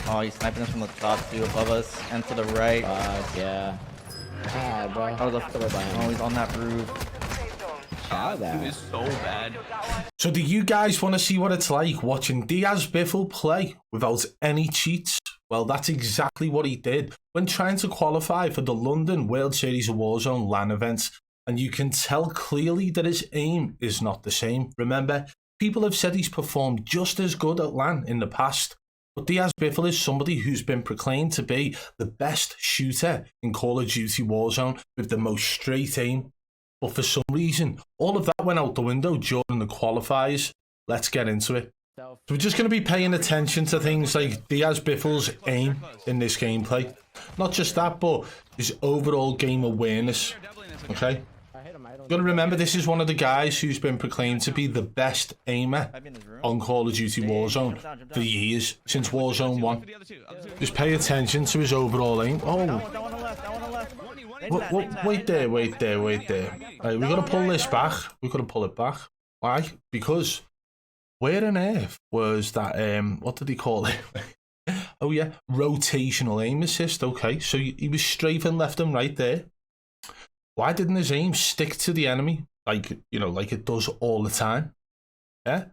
Oh, he's sniping us from the top too, above us, and to the right. Yeah. Ah, bro. Oh, he's on that roof. It is so bad. So do you guys want to see what it's like watching Diazbiffle play without any cheats? Well, that's exactly what he did when trying to qualify for the London World Series of Warzone LAN event. And you can tell clearly that his aim is not the same. Remember, people have said he's performed just as good at LAN in the past. But Diazbiffle is somebody who's been proclaimed to be the best shooter in Call of Duty Warzone with the most straight aim. But for some reason, all of that went out the window during the qualifiers. Let's get into it. So we're just going to be paying attention to things like Diazbiffle's aim in this gameplay. Not just that, but his overall game awareness. Okay? You've got to remember, this is one of the guys who's been proclaimed to be the best aimer on Call of Duty Warzone for years, since Warzone 1. Just pay attention to his overall aim. Oh, wait there. Right, we've got to pull this back. We've got to pull it back. Why? Because where on earth was that, what did he call it? Oh yeah, rotational aim assist. Okay, so he was strafing left and right there. Why didn't his aim stick to the enemy like, you know, like it does all the time? Yeah.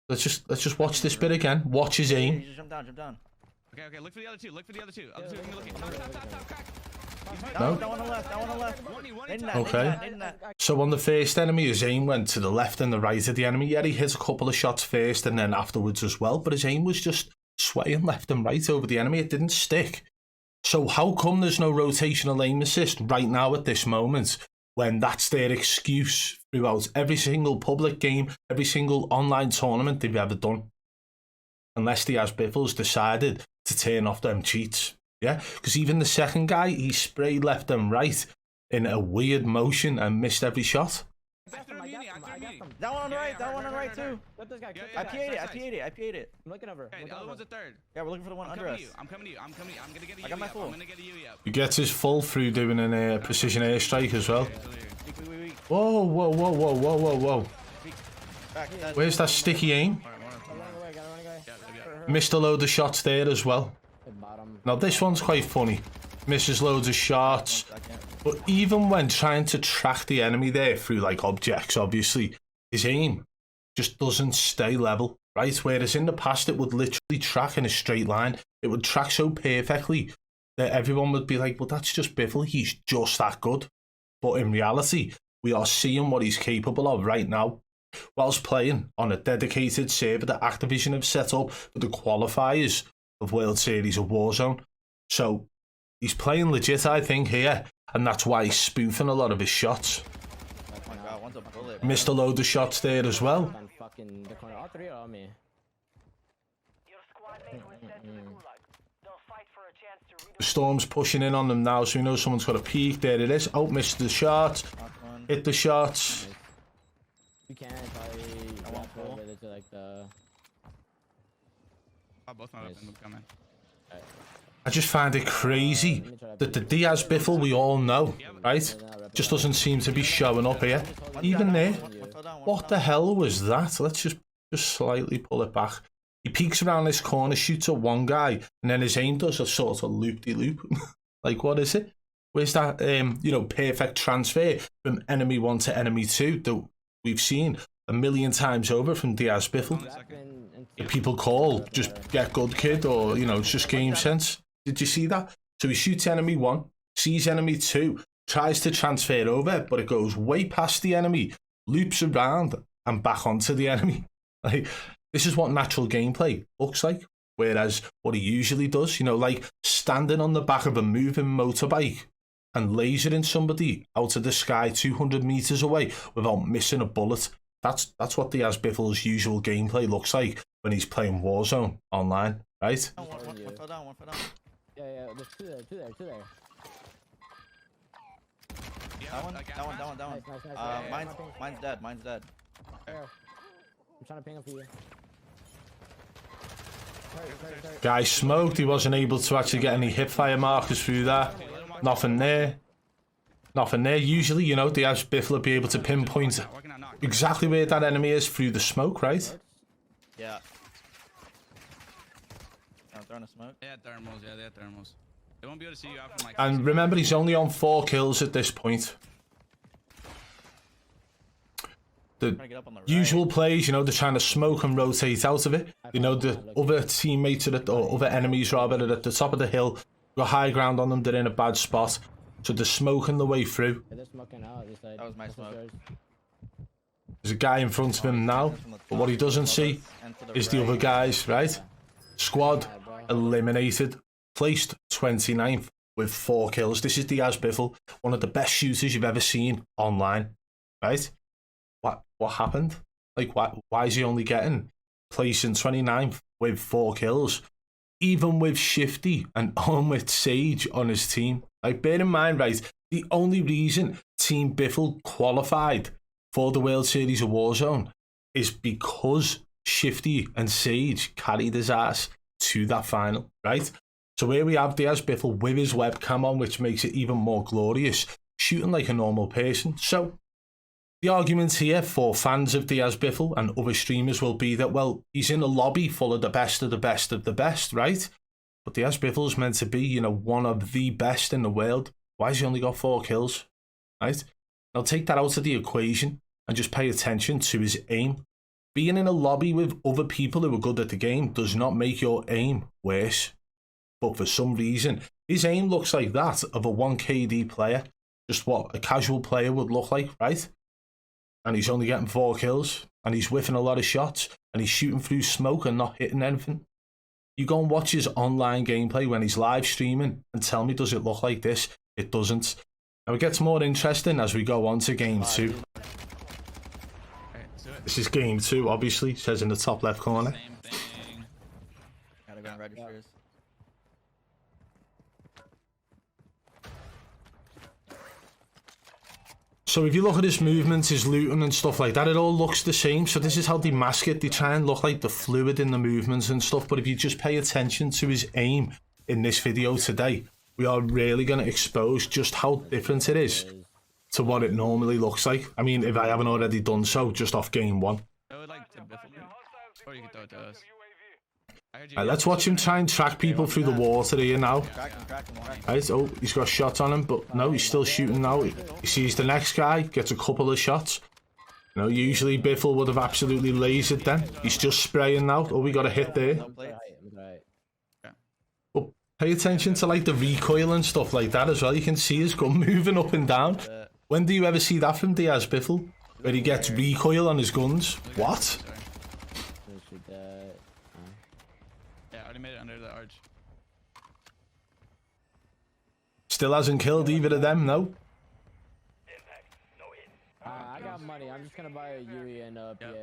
Let's just watch this bit again. Watch his aim. Jump down. Okay, look for the other two. Other two are looking. Top, crack. No. That one on the left. Okay. So on the first enemy, his aim went to the left and the right of the enemy. Yeah, he hit a couple of shots first and then afterwards as well, but his aim was just swaying left and right over the enemy. It didn't stick. So how come there's no rotational aim assist right now at this moment, when that's their excuse throughout every single public game, every single online tournament they've ever done? Unless Diazbiffle's decided to turn off them cheats. Yeah, because even the second guy, he sprayed left and right in a weird motion and missed every shot. That one on the right too. I PA'd it. I'm looking over. Okay, the other one's a third. Yeah, we're looking for the one under us. I'm coming to you. I'm gonna get a I got my full. I'm gonna get a UE up. He gets his full through doing a precision airstrike as well. Whoa. Where's that sticky aim? Missed a load of shots there as well. Now this one's quite funny. Misses loads of shots. But even when trying to track the enemy there through like objects, obviously, his aim just doesn't stay level, right? Whereas in the past, it would literally track in a straight line. It would track so perfectly that everyone would be like, well, that's just Biffle. He's just that good. But in reality, we are seeing what he's capable of right now, whilst playing on a dedicated server that Activision have set up for the qualifiers of World Series of Warzone. So he's playing legit, I think, here. And that's why he's spoofing a lot of his shots. Oh my God, one's a bullet. Missed a load of shots there as well. The Storm's pushing in on them now, so we know someone's got a peek. There it is. Oh, missed the shot. Hit the shots. You can probably to like the... Both not open, coming. I just find it crazy that the Diazbiffle we all know, right, just doesn't seem to be showing up here. Even there. What the hell was that? Let's just slightly pull it back. He peeks around this corner, shoots at one guy, and then his aim does a sort of loop-de-loop. Like, what is it? Where's that, you know, perfect transfer from enemy 1 to enemy 2 that we've seen a million times over from Diazbiffle? People call, just get good, kid, or, you know, it's just game sense. Did you see that? So he shoots enemy 1, sees enemy 2, tries to transfer over, but it goes way past the enemy, loops around, and back onto the enemy. Like, this is what natural gameplay looks like. Whereas what he usually does, you know, like standing on the back of a moving motorbike and lasering somebody out of the sky 200 meters away without missing a bullet. That's what Diazbiffle's usual gameplay looks like when he's playing Warzone online, right? One fell down. Yeah, there's two there. That one. Nice. Mine's dead. I'm trying to ping him for you. Guy smoked. He wasn't able to actually get any hipfire markers through that. Nothing there. Usually, you know, Diazbiffle will be able to pinpoint exactly where that enemy is through the smoke, right? Yeah. throwing a smoke. They had thermals, yeah, they had thermals. They won't be able to see you out from like... And remember, he's only on 4 kills at this point. The usual plays, you know, they're trying to smoke and rotate out of it. You know, the other teammates, or other enemies rather, are at the top of the hill. Got high ground on them, they're in a bad spot. So they're smoking the way through. That was my smoke. There's a guy in front of him now, but what he doesn't see is the other guys, right? Squad eliminated. Placed 29th with 4 kills. This is Diazbiffle, one of the best shooters you've ever seen online, right? What happened? Like, why is he only getting placing 29th with 4 kills? Even with Shifty and with Sage on his team. Like, bear in mind, right, the only reason Team Biffle qualified for the World Series of Warzone is because Shifty and Sage carried his ass to that final, right? So here we have Diazbiffle with his webcam on, which makes it even more glorious, shooting like a normal person. So the argument here for fans of Diazbiffle and other streamers will be that, well, he's in a lobby full of the best of the best of the best, right? But Diazbiffle's meant to be, you know, one of the best in the world. Why has he only got 4 kills, right? Now take that out of the equation and just pay attention to his aim. Being in a lobby with other people who are good at the game does not make your aim worse. But for some reason, his aim looks like that of a 1KD player. Just what a casual player would look like, right? And he's only getting 4 kills. And he's whiffing a lot of shots. And he's shooting through smoke and not hitting anything. You go and watch his online gameplay when he's live streaming and tell me, does it look like this? It doesn't. Now it gets more interesting as we go on to game 2. This is game 2, obviously. It says in the top left corner. Same thing. Gotta go and registers. So if you look at his movements, his looting and stuff like that, it all looks the same. So this is how they mask it. They try and look like the fluid in the movements and stuff. But if you just pay attention to his aim in this video today, we are really going to expose just how different it is to what it normally looks like. I mean, if I haven't already done so, just off game 1. I would like to biffle you. Or you can throw it to us. Right, let's watch him try and track people through the water here now. Right, oh, he's got a shot on him, but no, he's still shooting now. He sees the next guy, gets a couple of shots. You know, usually Biffle would have absolutely lasered then. He's just spraying now. Oh, we got a hit there. But pay attention to like the recoil and stuff like that as well. You can see his gun moving up and down. When do you ever see that from Diazbiffle? Where he gets recoil on his guns? What? Made it under the arch. Still hasn't killed either of them, no? I got money. I'm just gonna buy a UE and a PA.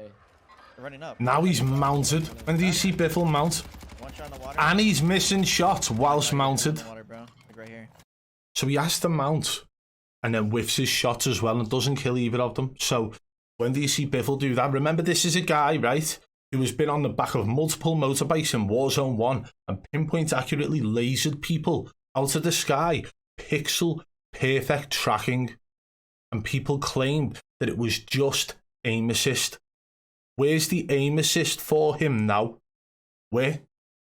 Running up. Now he's mounted. When do you see Biffle mount? One shot in the water. And he's missing shots whilst mounted. Water, bro. Like right here. So he has to mount and then whiffs his shots as well and doesn't kill either of them. So when do you see Biffle do that? Remember, this is a guy, right, who has been on the back of multiple motorbikes in Warzone 1 and pinpoint accurately lasered people out of the sky. Pixel perfect tracking. And people claimed that it was just aim assist. Where's the aim assist for him now? Where?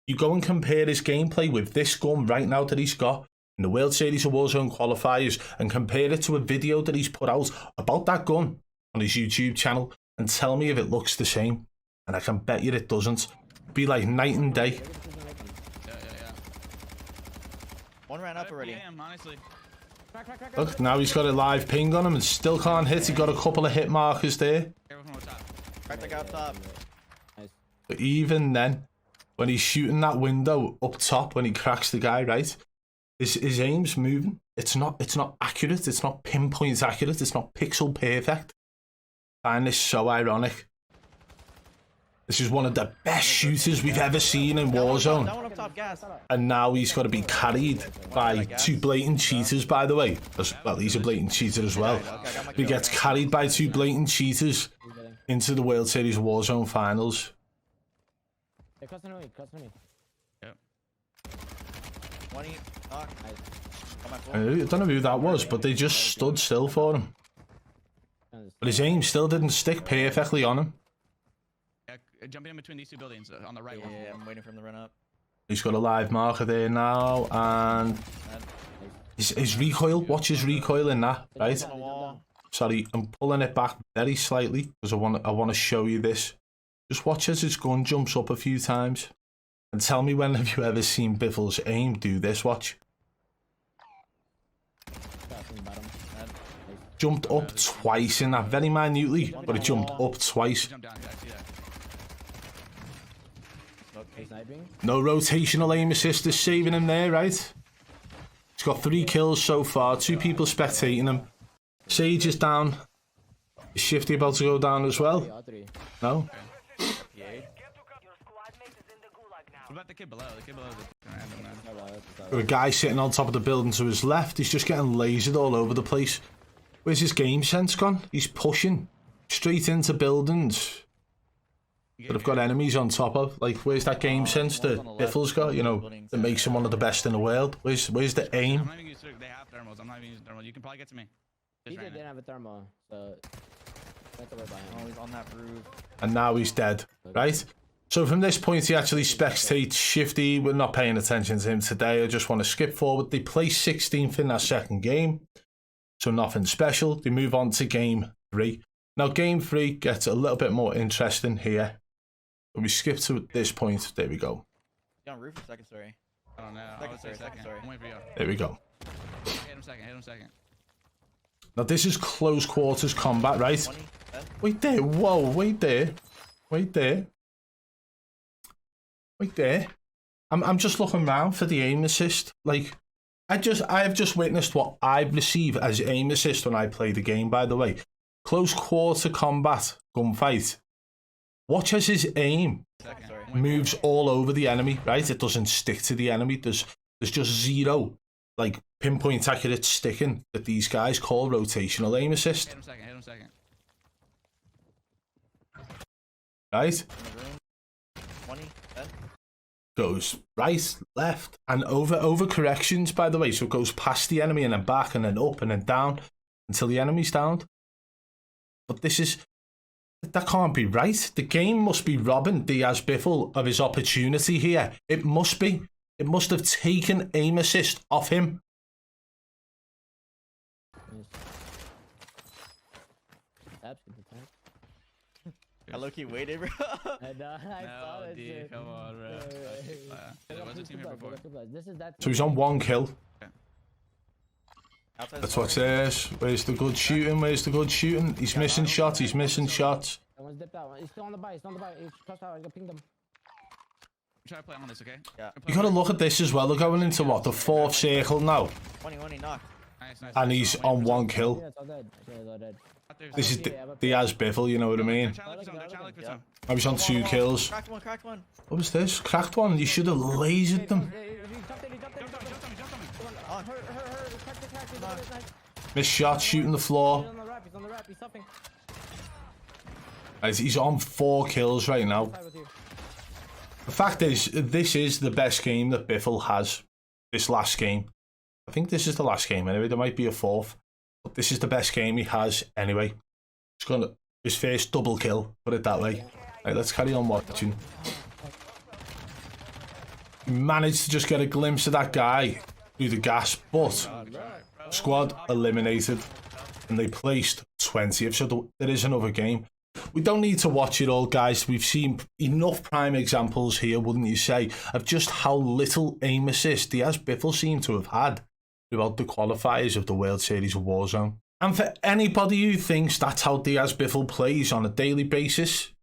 You go and compare his gameplay with this gun right now that he's got in the World Series of Warzone qualifiers and compare it to a video that he's put out about that gun on his YouTube channel and tell me if it looks the same. And I can bet you it doesn't. It'd be like night and day. Yeah. One ran up already. Honestly. Look, now he's got a live ping on him and still can't hit. He got a couple of hit markers there. Crack the guy up top. But even then, when he's shooting that window up top, when he cracks the guy, right, his aim's moving. It's not accurate. It's not pinpoint accurate. It's not pixel perfect. I find this so ironic. This is one of the best shooters we've ever seen in Warzone. And now he's got to be carried by 2 blatant cheaters, by the way. Well, he's a blatant cheater as well. He gets carried by 2 blatant cheaters into the World Series of Warzone finals. Yep. I don't know who that was, but they just stood still for him. But his aim still didn't stick perfectly on him. Jumping in between these 2 buildings on the right one. Yeah, I'm waiting for him to run up. He's got a live marker there now, and his recoil. Watch his recoil in that, right? Sorry, I'm pulling it back very slightly because I want to show you this. Just watch as his gun jumps up a few times, and tell me when have you ever seen Biffle's aim do this? Watch. Jumped up twice in that, very minutely, but it jumped up twice. No rotational aim assist is saving him there, right? He's got 3 kills so far, 2 people spectating him. Sage is down. Is Shifty about to go down as well? No? A guy sitting on top of the building to his left, he's just getting lasered all over the place. Where's his game sense gone? He's pushing straight into buildings that have got enemies on top of. Like, where's that game sense that Biffle's got, you know, that makes him one of the best in the world? Where's the aim? I'm not even using they have thermals. I'm not even using thermal. You can probably get to me. He didn't have a thermal, so that's the way by him. Oh, he's on that roof. And now he's dead, right? So from this point, he actually spectates Shifty. We're not paying attention to him today. I just want to skip forward. They placed 16th in that second game, so nothing special. They move on to game 3. Now, game 3 gets a little bit more interesting here. When we skip to this point, there we go. He's on roof or second story? I don't know. I would say second. I'm waiting for you. There we go. Hit him second. Hit him second. Now, this is close quarters combat, right? Wait there. Whoa, wait there. Wait there. Wait there. I'm just looking around for the aim assist. Like, I have just witnessed what I receive as aim assist when I play the game, by the way. Close quarter combat, gunfight. Watch as his aim moves all over the enemy, right? It doesn't stick to the enemy. There's just zero, like, pinpoint accurate sticking that these guys call rotational aim assist. Hit him second. Hit him second. Right? 20, 10. Goes right, left, and over corrections, by the way. So it goes past the enemy and then back and then up and then down until the enemy's downed. But that can't be right. The game must be robbing Diazbiffle of his opportunity here. It must be. It must have taken aim assist off him. I low-key waited, bro. I saw that shit. Come on, bro. There was a team here before. So he's on 1 kill. Let's watch this. Where's the good shooting? Where's the good shooting? He's missing shots. He's missing shots. Someone's dipped out. He's still on the buy. He's still on the buy. He's crossed out. I got pinged him. Try to play on this, okay? Yeah. You gotta look at this as well. They're going into what? The 4th circle now. 20, knocked. Nice. And he's on 1 kill. Yeah, it's all dead. Yeah, it's all dead. This is Diazbiffle, you know what I mean? I was on 2 kills. Cracked one. What was this? Cracked one? You should have lasered them. Missed shot, shooting the floor. He's on 4 kills right now. The fact is, this is the best game that Biffle has. This last game. I think this is the last game anyway. There might be a 4th. But this is the best game he has anyway. He's got his first double kill, put it that way. Right, let's carry on watching. He managed to just get a glimpse of that guy through the gas, but squad eliminated and they placed 20th. So there is another game. We don't need to watch it all, guys. We've seen enough prime examples here, wouldn't you say, of just how little aim assist Diazbiffle seemed to have had throughout the qualifiers of the World Series of Warzone. And for anybody who thinks that's how Diazbiffle plays on a daily basis,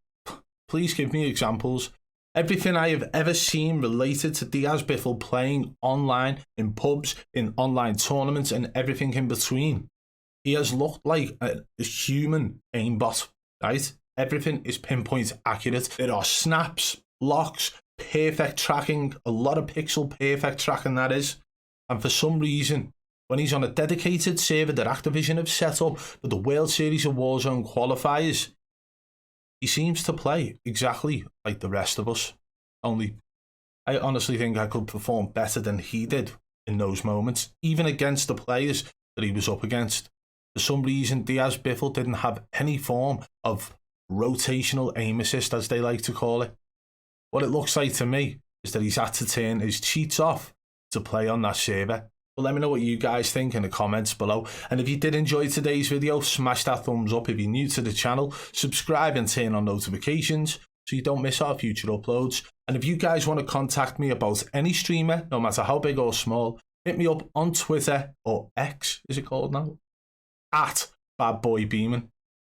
please give me examples. Everything I have ever seen related to Diazbiffle playing online, in pubs, in online tournaments, and everything in between, he has looked like a human aimbot, right? Everything is pinpoint accurate. There are snaps, locks, perfect tracking, a lot of pixel perfect tracking that is. And for some reason, when he's on a dedicated server that Activision have set up for the World Series of Warzone qualifiers, he seems to play exactly like the rest of us. Only, I honestly think I could perform better than he did in those moments, even against the players that he was up against. For some reason, Diazbiffle didn't have any form of rotational aim assist, as they like to call it. What it looks like to me is that he's had to turn his cheats off to play on that server. But let me know what you guys think in the comments below. And if you did enjoy today's video, smash that thumbs up. If you're new to the channel, subscribe and turn on notifications so you don't miss our future uploads. And if you guys want to contact me about any streamer, no matter how big or small, hit me up on Twitter, or X, is it called now? At BadBoy Beaman.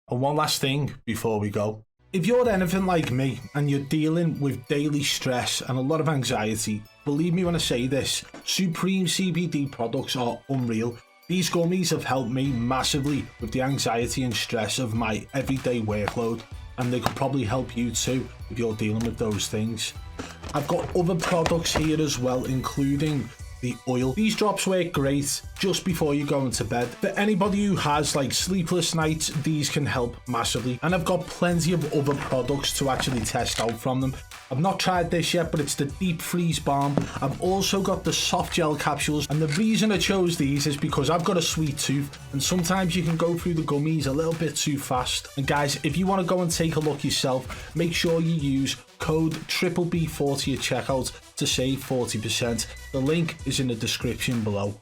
And one last thing before we go. If you're anything like me and you're dealing with daily stress and a lot of anxiety, believe me when I say this, Supreme CBD products are unreal. These gummies have helped me massively with the anxiety and stress of my everyday workload, and they could probably help you too if you're dealing with those things. I've got other products here as well, including the oil. These drops work great just before you go into bed. For anybody who has like sleepless nights, these can help massively. And I've got plenty of other products to actually test out from them. I've not tried this yet, but it's the deep freeze balm. I've also got the soft gel capsules, and the reason I chose these is because I've got a sweet tooth and sometimes you can go through the gummies a little bit too fast. And guys, if you want to go and take a look yourself, make sure you use code BBB40 at checkout to save 40%. The link is in the description below.